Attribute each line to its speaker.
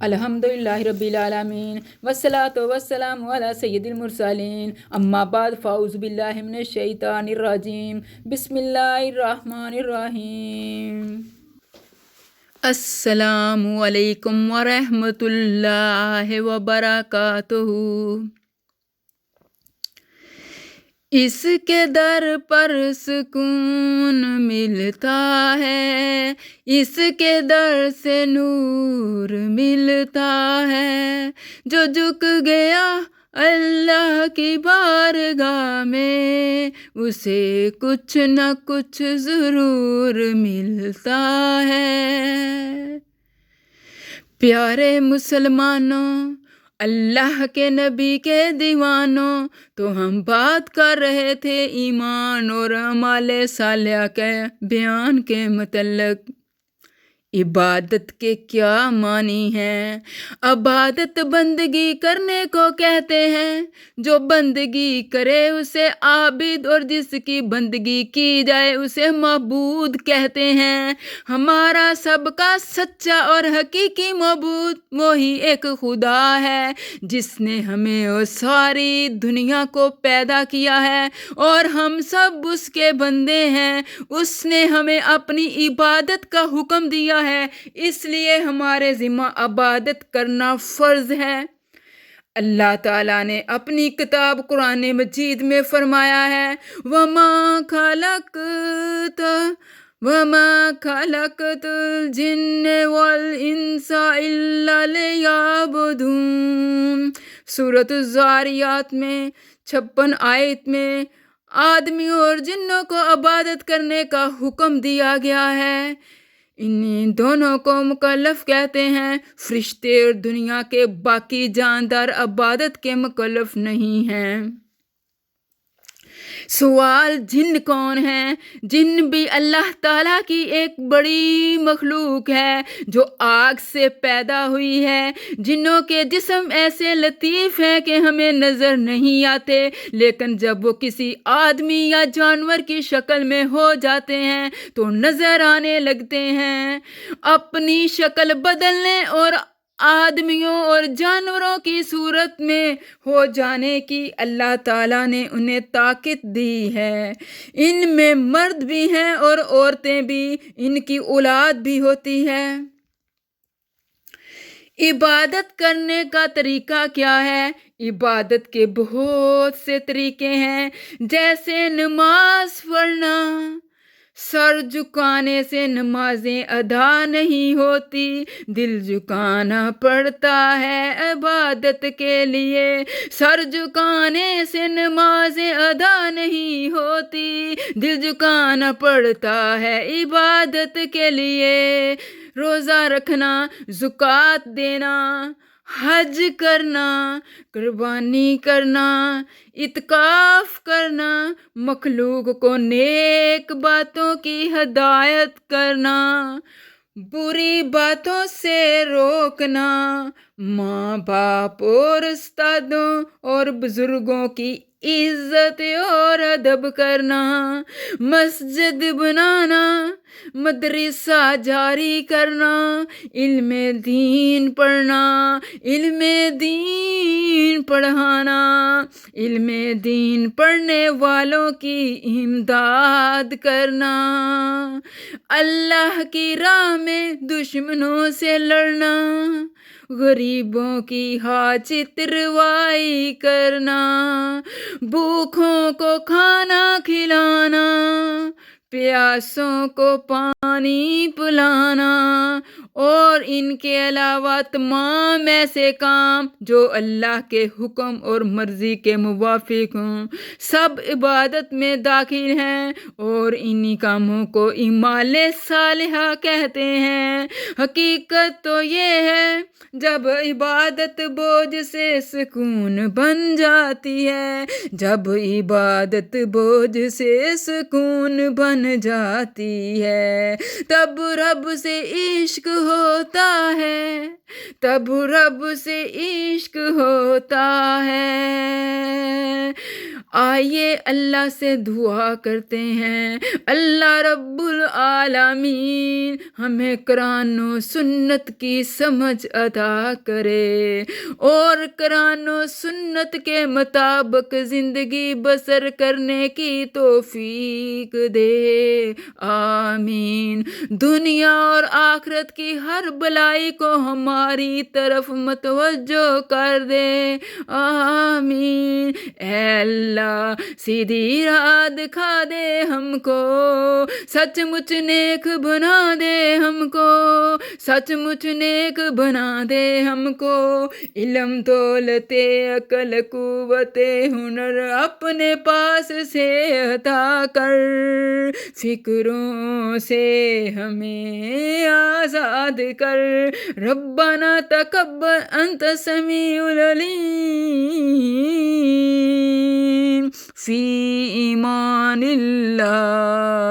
Speaker 1: الحمدللہ رب العالمین والصلاة والسلام علی سید المرسلین اما بعد فاعوذ باللہ من الشیطان الرجیم بسم اللہ الرحمن الرحیم۔ السلام علیکم ورحمۃ اللہ وبرکاتہ۔ اس کے در پر سکون ملتا ہے، اس کے در سے نور ملتا ہے، جو جھک گیا اللہ کی بارگاہ میں اسے کچھ نہ کچھ ضرور ملتا ہے۔ پیارے مسلمانوں، اللہ کے نبی کے دیوانوں، تو ہم بات کر رہے تھے ایمان اور اعمال صالحہ کے بیان کے متعلق۔ عبادت کے کیا معنی ہیں؟ عبادت بندگی کرنے کو کہتے ہیں، جو بندگی کرے اسے عابد اور جس کی بندگی کی جائے اسے معبود کہتے ہیں۔ ہمارا سب کا سچا اور حقیقی معبود وہی ایک خدا ہے جس نے ہمیں اور ساری دنیا کو پیدا کیا ہے اور ہم سب اس کے بندے ہیں۔ اس نے ہمیں اپنی عبادت کا حکم دیا ہے، اس لیے ہمارے ذمہ عبادت کرنا فرض ہے۔ اللہ تعالیٰ نے اپنی کتاب قرآن مجید میں فرمایا ہے وَمَا خَلَقْتُ الْجِنَّ وَالْإِنسَ إِلَّا لِيَعْبُدُونِ۔ سورۃ الذاریات میں 56 آیت میں آدمیوں اور جنوں کو عبادت کرنے کا حکم دیا گیا ہے۔ ان دونوں کو مکلف کہتے ہیں۔ فرشتے اور دنیا کے باقی جاندار عبادت کے مکلف نہیں ہیں۔ سوال، جن کون ہیں؟ جن بھی اللہ تعالیٰ کی ایک بڑی مخلوق ہے جو آگ سے پیدا ہوئی ہے۔ جنوں کے جسم ایسے لطیف ہیں کہ ہمیں نظر نہیں آتے، لیکن جب وہ کسی آدمی یا جانور کی شکل میں ہو جاتے ہیں تو نظر آنے لگتے ہیں۔ اپنی شکل بدلنے اور آدمیوں اور جانوروں کی صورت میں ہو جانے کی اللہ تعالیٰ نے انہیں طاقت دی ہے۔ ان میں مرد بھی ہیں اور عورتیں بھی، ان کی اولاد بھی ہوتی ہے۔ عبادت کرنے کا طریقہ کیا ہے؟ عبادت کے بہت سے طریقے ہیں، جیسے نماز پڑھنا۔ سر جھکانے سے نمازیں ادا نہیں ہوتی، دل جھکانا پڑتا ہے عبادت کے لیے۔ سر جھکانے سے نمازیں ادا نہیں ہوتی، دل جھکانا پڑتا ہے عبادت کے لیے۔ روزہ رکھنا، زکوٰۃ دینا، حج کرنا، قربانی کرنا، اعتکاف کرنا، مخلوق کو نیک باتوں کی ہدایت کرنا، بری باتوں سے روکنا، ماں باپ اور استادوں اور بزرگوں کی عزت اور ادب کرنا، مسجد بنانا، مدرسہ جاری کرنا، علم دین پڑھنا، علم دین پڑھانا، علم دین پڑھنے والوں کی امداد کرنا، اللہ کی راہ میں دشمنوں سے لڑنا، غریبوں کی حاجت روائی کرنا، بھوکوں کو کھانا کھلانا، پیاسوں کو پانی پلانا، اور ان کے علاوہ تمام ایسے کام جو اللہ کے حکم اور مرضی کے موافق ہوں، سب عبادت میں داخل ہیں، اور انہی کاموں کو اعمال صالحہ کہتے ہیں۔ حقیقت تو یہ ہے، جب عبادت بوجھ سے سکون بن جاتی ہے، جب عبادت بوجھ سے سکون بن جاتی ہے، تب رب سے عشق ہوتا ہے، تب رب سے عشق ہوتا ہے۔ آئیے اللہ سے دعا کرتے ہیں، اللہ رب العالمین ہمیں قرآن و سنت کی سمجھ عطا کرے اور قرآن و سنت کے مطابق زندگی بسر کرنے کی توفیق دے، آمین۔ دنیا اور آخرت کی ہر بلائی کو ہماری طرف متوجہ کر دے، آمین۔ اے اللہ سیدھی راہ دکھا دے ہم کو، سچ مچ نیک بنا دے ہم کو، سچ مچ نیک بنا دے ہم کو، علم دولت عقل قوت ہنر اپنے پاس سے عطا کر، فکروں سے ہمیں آزاد کر، ربنا تقبل انت سمیع العلیم، فی ایمان اللہ۔